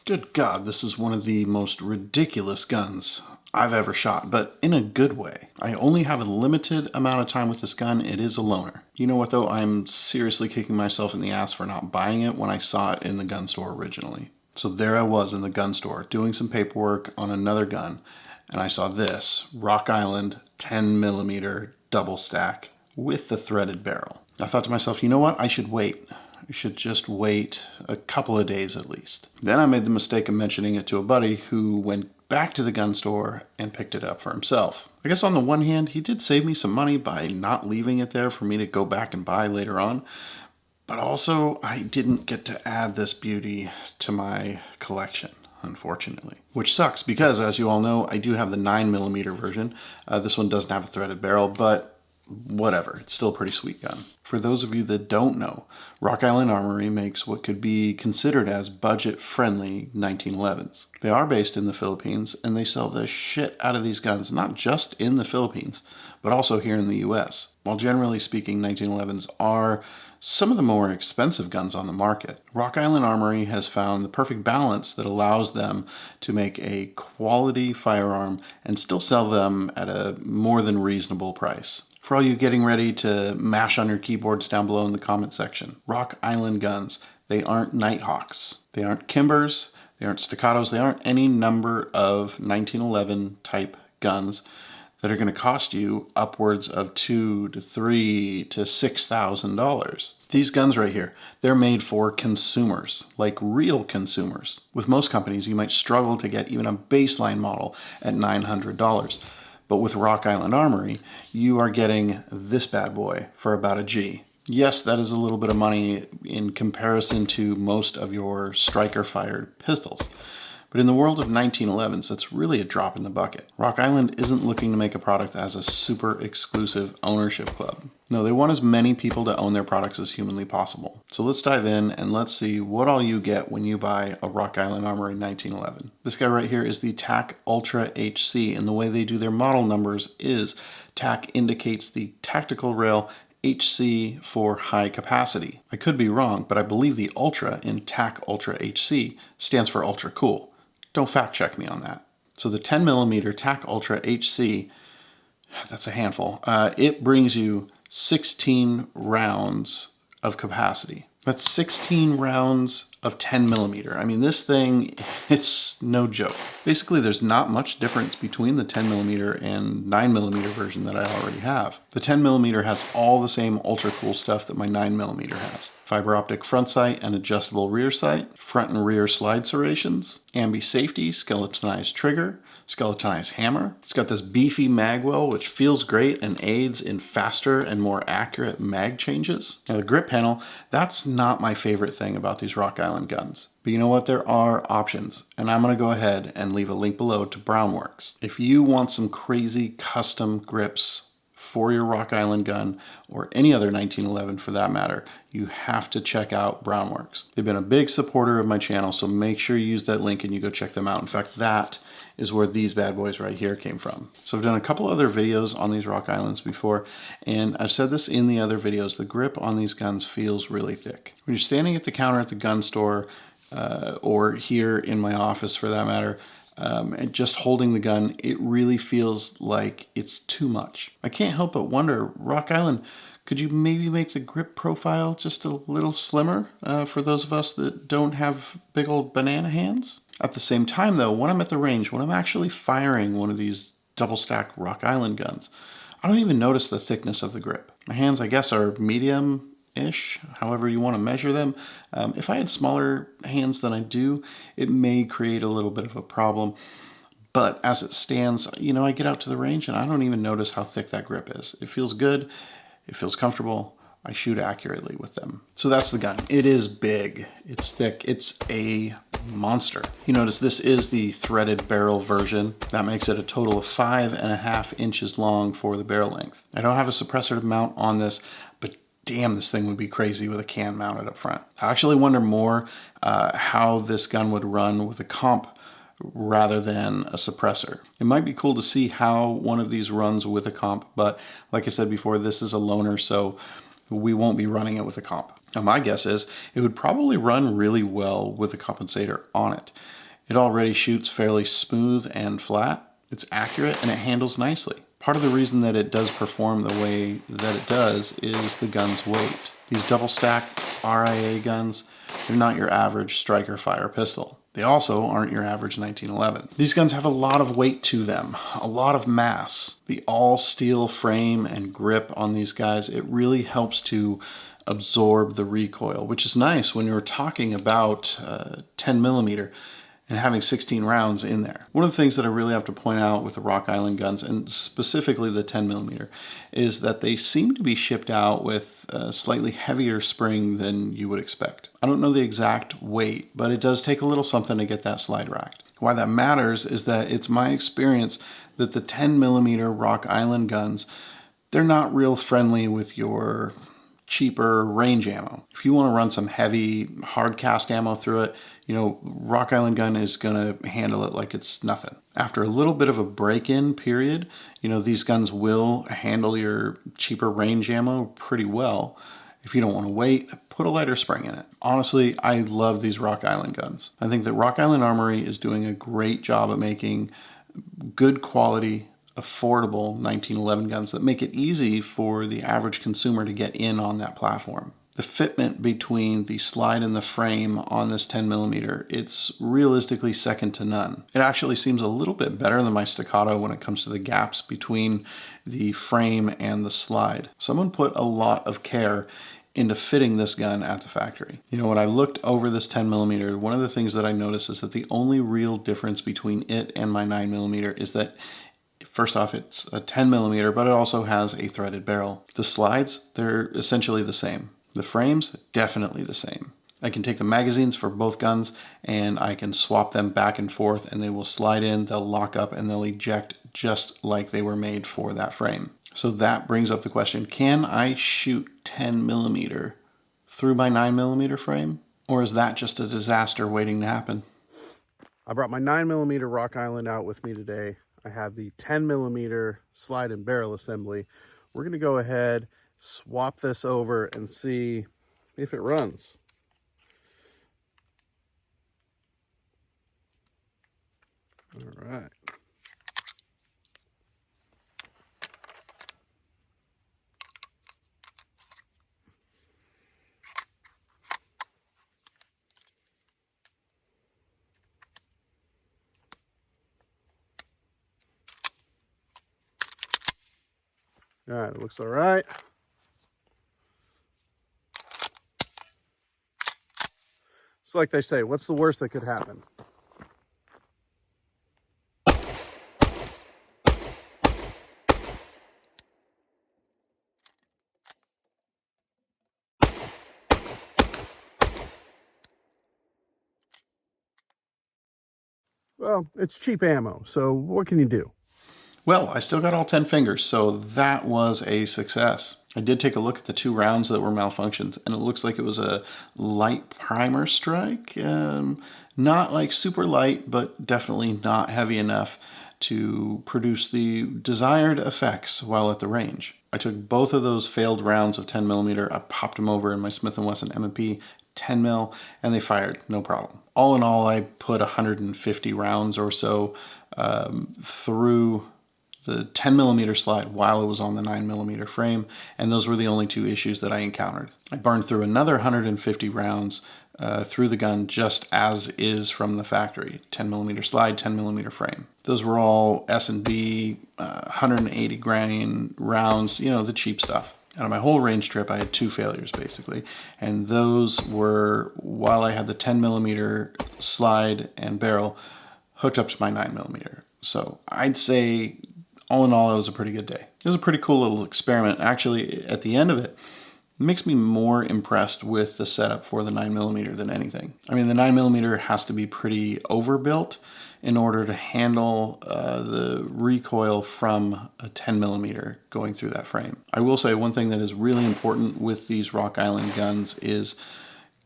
Good God, this is one of the most ridiculous guns I've ever shot, but in a good way. I only have a limited amount of time with this gun. It is a loaner. You know what though? I'm seriously kicking myself in the ass for not buying it when I saw it in the gun store originally. So there I was in the gun store doing some paperwork on another gun, and I saw this Rock Island 10mm double stack with the threaded barrel. I thought to myself, you know what? I should wait. I should just wait a couple of days at least. Then I made the mistake of mentioning it to a buddy who went back to the gun store and picked it up for himself. I guess on the one hand, he did save me some money by not leaving it there for me to go back and buy later on. But also, I didn't get to add this beauty to my collection, unfortunately. Which sucks because, as you all know, I do have the 9mm version. This one doesn't have a threaded barrel, but whatever, it's still a pretty sweet gun. For those of you that don't know, Rock Island Armory makes what could be considered as budget-friendly 1911s. They are based in the Philippines, and they sell the shit out of these guns, not just in the Philippines, but also here in the US. While generally speaking, 1911s are some of the more expensive guns on the market, Rock Island Armory has found the perfect balance that allows them to make a quality firearm and still sell them at a more than reasonable price. For all you getting ready to mash on your keyboards down below in the comment section, Rock Island guns, they aren't Nighthawks, they aren't Kimbers, they aren't Staccatos, they aren't any number of 1911 type guns that are going to cost you upwards of $2,000 to $3,000 to $6,000. These guns right here, they're made for consumers, like real consumers. With most companies, you might struggle to get even a baseline model at $900. But with Rock Island Armory, you are getting this bad boy for about a G. Yes, that is a little bit of money in comparison to most of your striker-fired pistols. But in the world of 1911s, it's really a drop in the bucket. Rock Island isn't looking to make a product as a super exclusive ownership club. No, they want as many people to own their products as humanly possible. So let's dive in and let's see what all you get when you buy a Rock Island Armory 1911. This guy right here is the TAC Ultra HC, and the way they do their model numbers is TAC indicates the tactical rail, HC for high capacity. I could be wrong, but I believe the Ultra in TAC Ultra HC stands for ultra cool. Don't fact check me on that. So the 10mm TAC Ultra HC, that's a handful. It brings you 16 rounds of capacity. That's 16 rounds of 10mm. I mean, this thing, it's no joke. Basically, there's not much difference between the 10mm and 9mm version that I already have. The 10mm has all the same ultra cool stuff that my 9mm has. Fiber optic front sight and adjustable rear sight, front and rear slide serrations, ambi safety, skeletonized trigger, skeletonized hammer. It's got this beefy magwell, which feels great and aids in faster and more accurate mag changes. Now the grip panel, that's not my favorite thing about these Rock Island guns. But you know what? There are options, and I'm going to go ahead and leave a link below to Browne Works. If you want some crazy custom grips for your Rock Island gun, or any other 1911 for that matter, you have to check out Browne Works. They've been a big supporter of my channel, so make sure you use that link and you go check them out. In fact, that is where these bad boys right here came from. So I've done a couple other videos on these Rock Islands before, and I've said this in the other videos, the grip on these guns feels really thick. When you're standing at the counter at the gun store, or here in my office for that matter, and just holding the gun, it really feels like it's too much. I can't help but wonder, Rock Island, could you maybe make the grip profile just a little slimmer for those of us that don't have big old banana hands? At the same time though, when I'm at the range, when I'm actually firing one of these double stack Rock Island guns, I don't even notice the thickness of the grip. My hands, I guess, are medium-ish, however you want to measure them. If I had smaller hands than I do, it may create a little bit of a problem. But as it stands, you know, I get out to the range and I don't even notice how thick that grip is. It feels good. It feels comfortable. I shoot accurately with them. So that's the gun. It is big. It's thick. It's a monster. You notice this is the threaded barrel version. That makes it a total of 5.5 inches long for the barrel length. I don't have a suppressor to mount on this, but damn, this thing would be crazy with a can mounted up front. I actually wonder more how this gun would run with a comp rather than a suppressor. It might be cool to see how one of these runs with a comp, but like I said before, this is a loaner, so we won't be running it with a comp. Now my guess is it would probably run really well with a compensator on it. It already shoots fairly smooth and flat. It's accurate and it handles nicely. Part of the reason that it does perform the way that it does is the gun's weight. These double stack RIA guns, they're not your average striker fire pistol. They also aren't your average 1911. These guns have a lot of weight to them, a lot of mass. The all steel frame and grip on these guys, it really helps to absorb the recoil, which is nice when you're talking about 10 millimeter and having 16 rounds in there. One of the things that I really have to point out with the Rock Island guns, and specifically the 10 millimeter, is that they seem to be shipped out with a slightly heavier spring than you would expect. I don't know the exact weight, but it does take a little something to get that slide racked. Why that matters is that it's my experience that the 10 millimeter Rock Island guns, they're not real friendly with your cheaper range ammo. If you want to run some heavy hard cast ammo through it, you know, Rock Island gun is going to handle it like it's nothing. After a little bit of a break-in period, you know, these guns will handle your cheaper range ammo pretty well. If you don't want to wait, put a lighter spring in it. Honestly, I love these Rock Island guns. I think that Rock Island Armory is doing a great job at making good quality, affordable 1911 guns that make it easy for the average consumer to get in on that platform. The fitment between the slide and the frame on this 10 millimeter, it's realistically second to none. It actually seems a little bit better than my Staccato when it comes to the gaps between the frame and the slide. Someone put a lot of care into fitting this gun at the factory. You know, when I looked over this 10 millimeter, one of the things that I noticed is that the only real difference between it and my 9 millimeter is that first off, it's a 10 millimeter, but it also has a threaded barrel. The slides, they're essentially the same. The frames, definitely the same. I can take the magazines for both guns and I can swap them back and forth and they will slide in, they'll lock up, and they'll eject just like they were made for that frame. So that brings up the question, can I shoot 10 millimeter through my 9 millimeter frame? Or is that just a disaster waiting to happen? I brought my 9 millimeter Rock Island out with me today. I have the 10 millimeter slide and barrel assembly. We're going to go ahead, swap this over and see if it runs. All right. All right, it looks all right. It's like they say, what's the worst that could happen? Well, it's cheap ammo, so what can you do? Well, I still got all 10 fingers, so that was a success. I did take a look at the 2 rounds that were malfunctioned, and it looks like it was a light primer strike. Not like super light, but definitely not heavy enough to produce the desired effects while at the range. I took both of those failed rounds of 10 millimeter, I popped them over in my Smith & Wesson M&P 10 mil, and they fired, no problem. All in all, I put 150 rounds or so through the 10 millimeter slide while it was on the 9 millimeter frame, and those were the only 2 issues that I encountered. I burned through another 150 rounds through the gun just as is from the factory. 10 millimeter slide, 10 millimeter frame. Those were all S&B 180 grain rounds, you know, the cheap stuff. Out of my whole range trip, I had 2 failures basically, and those were while I had the 10 millimeter slide and barrel hooked up to my 9 millimeter. So I'd say all in all, it was a pretty good day. It was a pretty cool little experiment. Actually, at the end of it, it makes me more impressed with the setup for the 9 millimeter than anything. I mean, the 9 millimeter has to be pretty overbuilt in order to handle the recoil from a 10 millimeter going through that frame. I will say one thing that is really important with these Rock Island guns is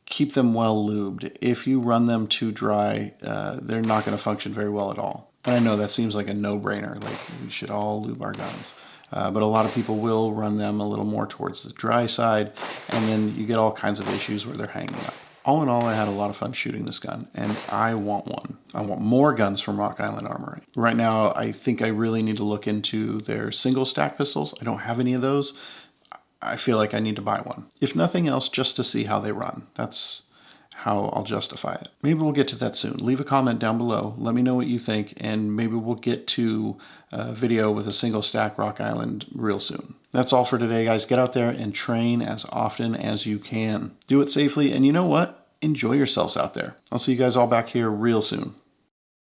keep them well lubed. If you run them too dry, they're not going to function very well at all. And I know that seems like a no-brainer, like we should all lube our guns. But a lot of people will run them a little more towards the dry side, and then you get all kinds of issues where they're hanging up. All in all, I had a lot of fun shooting this gun, and I want one. I want more guns from Rock Island Armory. Right now, I think I really need to look into their single stack pistols. I don't have any of those. I feel like I need to buy one. If nothing else, just to see how they run. That's how I'll justify it. Maybe we'll get to that soon. Leave a comment down below. Let me know what you think, and maybe we'll get to a video with a single stack Rock Island real soon. That's all for today, guys. Get out there and train as often as you can. Do it safely, and you know what? Enjoy yourselves out there. I'll see you guys all back here real soon.